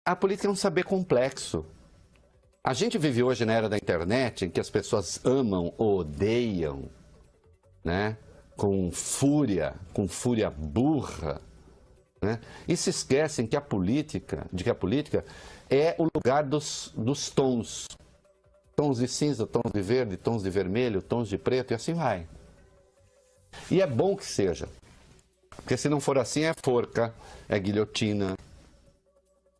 a política é um saber complexo. A gente vive hoje na era da internet, em que as pessoas amam ou odeiam, né? Com fúria burra, né? E se esquecem que a política é o lugar dos tons. Tons de cinza, tons de verde, tons de vermelho, tons de preto e assim vai. E é bom que seja. Porque se não for assim é forca, é guilhotina,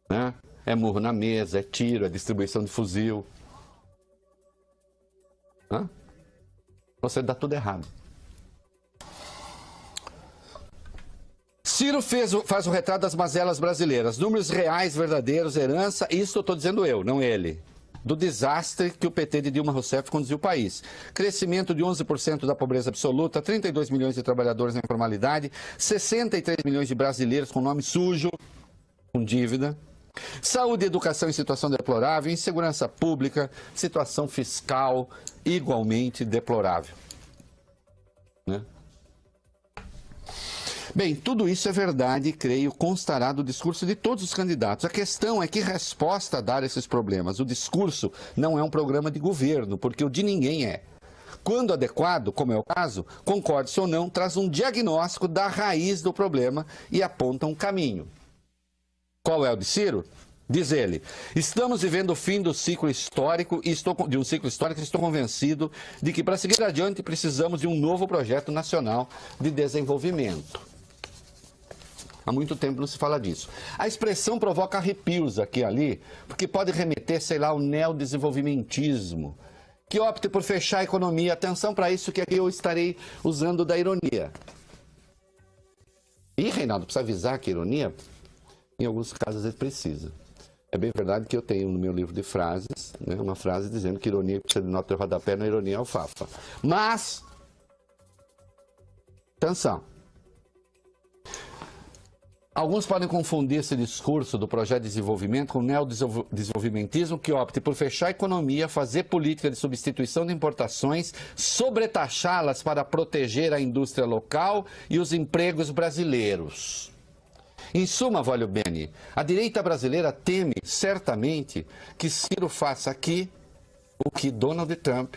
né? É murro na mesa, é tiro, é distribuição de fuzil. Hã? Você dá tudo errado. Ciro faz o retrato das mazelas brasileiras. Números reais, verdadeiros, herança. Isso eu estou dizendo eu, não ele. Do desastre que o PT de Dilma Rousseff conduziu o país. Crescimento de 11% da pobreza absoluta, 32 milhões de trabalhadores na informalidade, 63 milhões de brasileiros com nome sujo, com dívida. Saúde e educação em situação deplorável, insegurança pública, situação fiscal igualmente deplorável. Né? Bem, tudo isso é verdade e, creio, constará do discurso de todos os candidatos. A questão é que resposta dar a esses problemas. O discurso não é um programa de governo, porque o de ninguém é. Quando adequado, como é o caso, concorde-se ou não, traz um diagnóstico da raiz do problema e aponta um caminho. Qual é o de Ciro? Diz ele, estamos vivendo o fim do ciclo histórico e estou convencido de que para seguir adiante precisamos de um novo projeto nacional de desenvolvimento. Há muito tempo não se fala disso. A expressão provoca arrepios aqui e ali, porque pode remeter, sei lá, ao neodesenvolvimentismo, que opte por fechar a economia. Atenção para isso que aqui eu estarei usando da ironia. E, Reinaldo, precisa avisar que ironia, em alguns casos, às vezes precisa. É bem verdade que eu tenho no meu livro de frases, né, uma frase dizendo que ironia precisa de nota de rodapé, não é ironia, é alfafa. Mas, atenção. Alguns podem confundir esse discurso do projeto de desenvolvimento com o neodesenvolvimentismo que opte por fechar a economia, fazer política de substituição de importações, sobretaxá-las para proteger a indústria local e os empregos brasileiros. Em suma, Vólio Bene, a direita brasileira teme certamente que Ciro faça aqui o que Donald Trump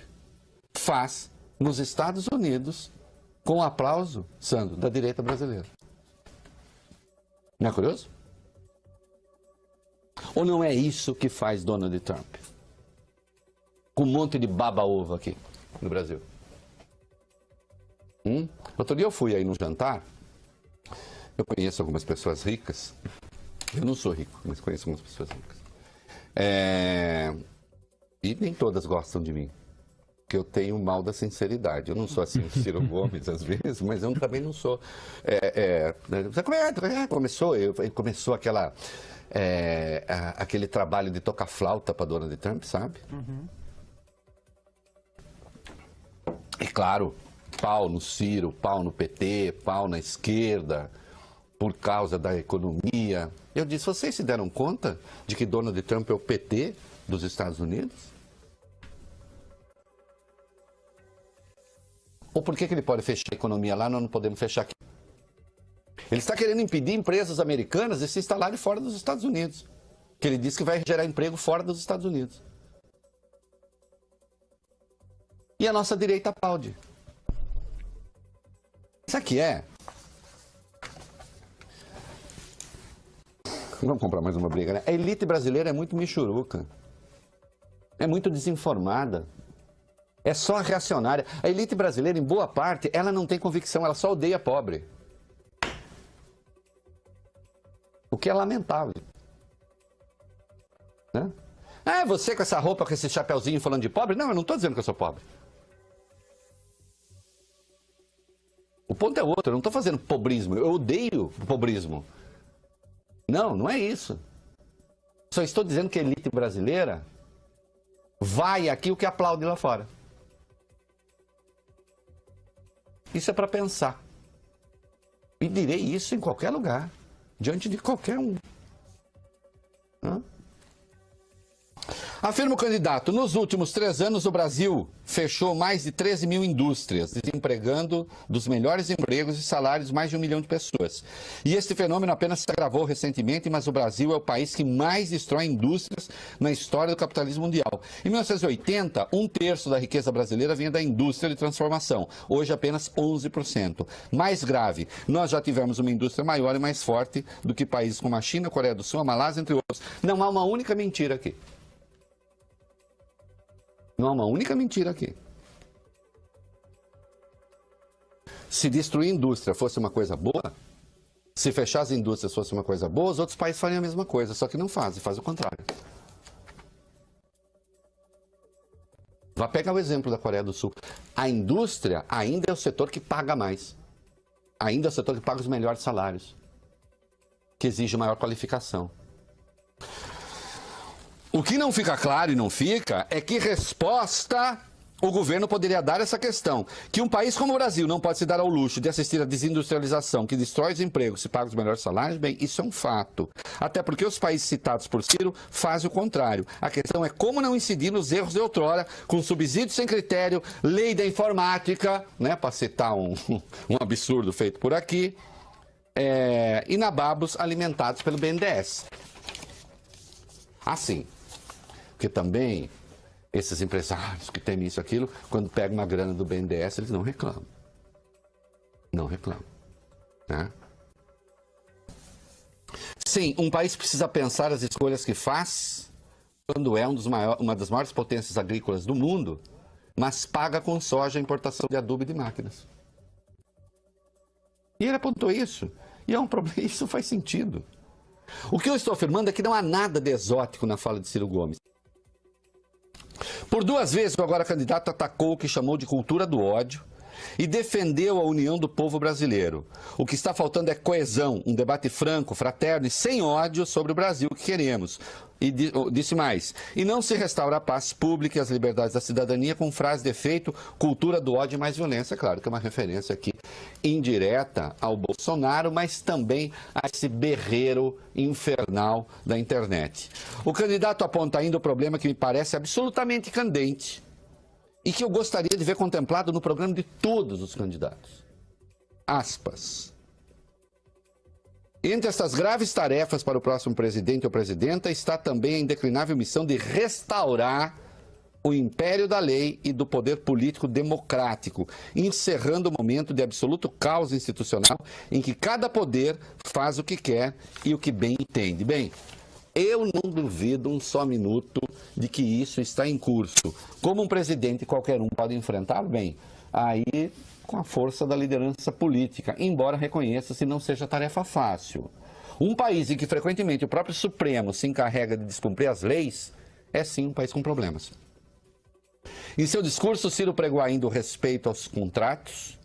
faz nos Estados Unidos com o aplauso, Sandro, da direita brasileira. Não é curioso? Ou não é isso que faz Donald Trump? Com um monte de baba-ovo aqui no Brasil. Outro dia eu fui aí num jantar. Eu conheço algumas pessoas ricas. Eu não sou rico, mas conheço algumas pessoas ricas. E nem todas gostam de mim. Porque eu tenho o mal da sinceridade. Eu não sou assim, o Ciro Gomes, às vezes, mas eu também não sou. Começou aquele trabalho de tocar flauta para Donald Trump, sabe? Uhum. E claro, pau no Ciro, pau no PT, pau na esquerda, por causa da economia. Eu disse, vocês se deram conta de que Donald Trump é o PT dos Estados Unidos? Ou por que ele pode fechar a economia lá, nós não podemos fechar aqui? Ele está querendo impedir empresas americanas de se instalarem fora dos Estados Unidos. Que ele diz que vai gerar emprego fora dos Estados Unidos. E a nossa direita aplaude. Sabe o que é? Vamos comprar mais uma briga, né? A elite brasileira é muito michuruca. É muito desinformada. É só reacionária. A elite brasileira, em boa parte, ela não tem convicção, ela só odeia pobre. O que é lamentável. Né? Ah, você com essa roupa, com esse chapeuzinho falando de pobre? Não, eu não estou dizendo que eu sou pobre. O ponto é outro, eu não estou fazendo pobrismo, eu odeio o pobrismo. Não, não é isso. Só estou dizendo que a elite brasileira vai aqui o que aplaude lá fora. Isso é para pensar. E direi isso em qualquer lugar, diante de qualquer um. Afirma o candidato, nos últimos 3 anos o Brasil fechou mais de 13 mil indústrias, desempregando dos melhores empregos e salários mais de 1 milhão de pessoas. E este fenômeno apenas se agravou recentemente, mas o Brasil é o país que mais destrói indústrias na história do capitalismo mundial. Em 1980, 1/3 da riqueza brasileira vinha da indústria de transformação. Hoje, apenas 11%. Mais grave, nós já tivemos uma indústria maior e mais forte do que países como a China, a Coreia do Sul, a Malásia, entre outros. Não há uma única mentira aqui. Não há uma única mentira aqui. Se destruir a indústria fosse uma coisa boa, se fechar as indústrias fosse uma coisa boa, os outros países fariam a mesma coisa, só que não fazem, fazem o contrário. Vá pegar o exemplo da Coreia do Sul. A indústria ainda é o setor que paga mais. Ainda é o setor que paga os melhores salários, que exige maior qualificação. O que não fica claro e não fica é que resposta o governo poderia dar a essa questão. Que um país como o Brasil não pode se dar ao luxo de assistir à desindustrialização que destrói os empregos e paga os melhores salários, bem, isso é um fato. Até porque os países citados por Ciro fazem o contrário. A questão é como não incidir nos erros de outrora, com subsídios sem critério, lei da informática, né, para citar um absurdo feito por aqui, e nababos alimentados pelo BNDES. Assim. Porque também, esses empresários que temem isso e aquilo, quando pegam uma grana do BNDES, eles não reclamam. Não reclamam. Né? Sim, um país precisa pensar as escolhas que faz quando é uma das maiores potências agrícolas do mundo, mas paga com soja a importação de adubo e de máquinas. E ele apontou isso. E é um problema, isso faz sentido. O que eu estou afirmando é que não há nada de exótico na fala de Ciro Gomes. Por 2 vezes, o agora candidato atacou o que chamou de cultura do ódio e defendeu a união do povo brasileiro. O que está faltando é coesão, um debate franco, fraterno e sem ódio sobre o Brasil que queremos. E disse mais, e não se restaura a paz pública e as liberdades da cidadania com frase de efeito, cultura do ódio e mais violência. Claro que é uma referência aqui indireta ao Bolsonaro, mas também a esse berreiro infernal da internet. O candidato aponta ainda o problema que me parece absolutamente candente e que eu gostaria de ver contemplado no programa de todos os candidatos. Aspas. Entre essas graves tarefas para o próximo presidente ou presidenta está também a indeclinável missão de restaurar o império da lei e do poder político democrático, encerrando o momento de absoluto caos institucional em que cada poder faz o que quer e o que bem entende. Bem, eu não duvido um só minuto de que isso está em curso. Como um presidente qualquer um pode enfrentá-lo? Bem, aí com a força da liderança política, embora reconheça se não seja tarefa fácil. Um país em que frequentemente o próprio Supremo se encarrega de descumprir as leis, é sim um país com problemas. Em seu discurso, Ciro pregou ainda o respeito aos contratos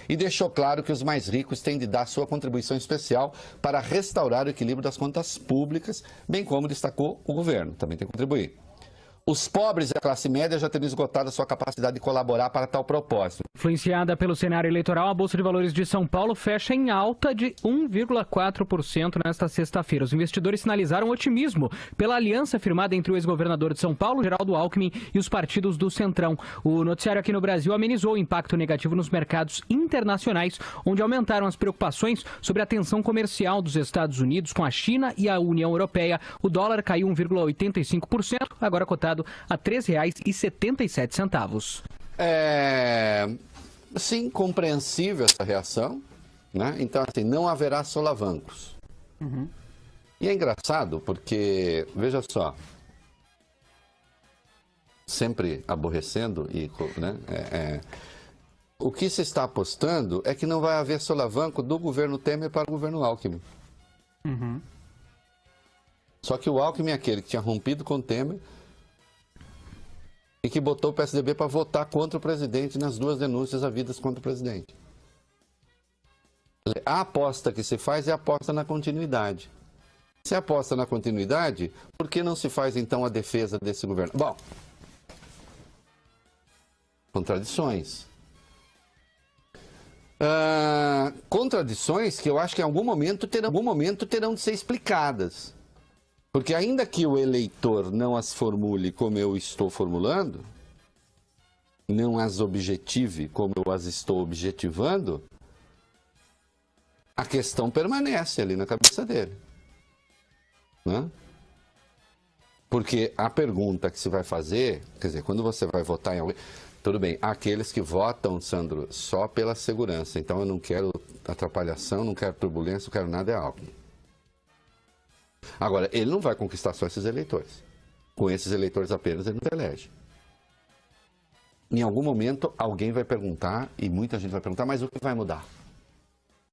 e deixou claro que os mais ricos têm de dar sua contribuição especial para restaurar o equilíbrio das contas públicas, bem como destacou o governo, também tem que contribuir. Os pobres e a classe média já teriam esgotado a sua capacidade de colaborar para tal propósito. Influenciada pelo cenário eleitoral, a Bolsa de Valores de São Paulo fecha em alta de 1,4% nesta sexta-feira. Os investidores sinalizaram otimismo pela aliança firmada entre o ex-governador de São Paulo, Geraldo Alckmin, e os partidos do Centrão. O noticiário aqui no Brasil amenizou o impacto negativo nos mercados internacionais, onde aumentaram as preocupações sobre a tensão comercial dos Estados Unidos com a China e a União Europeia. O dólar caiu 1,85%, agora cotado a R$ 3,77. Sim, compreensível essa reação, né? Então, assim, não haverá solavancos. E é engraçado porque, veja só, sempre aborrecendo, né? O que se está apostando é que não vai haver solavanco do governo Temer para o governo Alckmin. Só que o Alckmin é aquele que tinha rompido com o Temer e que botou o PSDB para votar contra o presidente nas 2 denúncias havidas contra o presidente. A aposta que se faz é a aposta na continuidade. Se aposta na continuidade, por que não se faz então a defesa desse governo? Bom, contradições. Contradições que eu acho que em algum momento terão de ser explicadas. Porque ainda que o eleitor não as formule como eu estou formulando, não as objetive como eu as estou objetivando, a questão permanece ali na cabeça dele. Né? Porque a pergunta que se vai fazer, quer dizer, quando você vai votar em alguém... Tudo bem, há aqueles que votam, Sandro, só pela segurança. Então eu não quero atrapalhação, não quero turbulência, não quero nada, é Alckmin. Agora, ele não vai conquistar só esses eleitores. Com esses eleitores apenas ele não elege. Em algum momento alguém vai perguntar, e muita gente vai perguntar, mas o que vai mudar?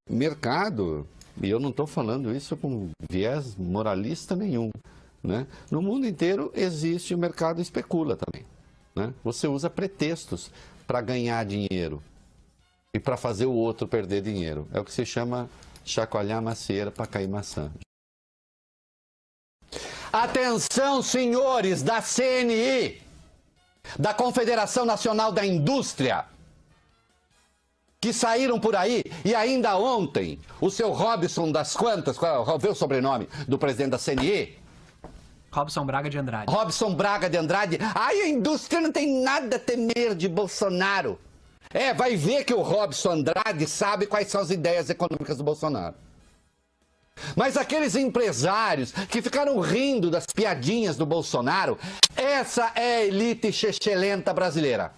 Mercado, e eu não estou falando isso com viés moralista nenhum, né? No mundo inteiro existe o mercado especula também. Né? Você usa pretextos para ganhar dinheiro e para fazer o outro perder dinheiro. É o que se chama chacoalhar macieira para cair maçã. Atenção, senhores da CNI, da Confederação Nacional da Indústria, que saíram por aí e ainda ontem o seu Robson das Quantas, qual é o sobrenome do presidente da CNI? Robson Braga de Andrade. Robson Braga de Andrade. Ai, a indústria não tem nada a temer de Bolsonaro. Vai ver que o Robson Andrade sabe quais são as ideias econômicas do Bolsonaro. Mas aqueles empresários que ficaram rindo das piadinhas do Bolsonaro, essa é a elite chechelenta brasileira.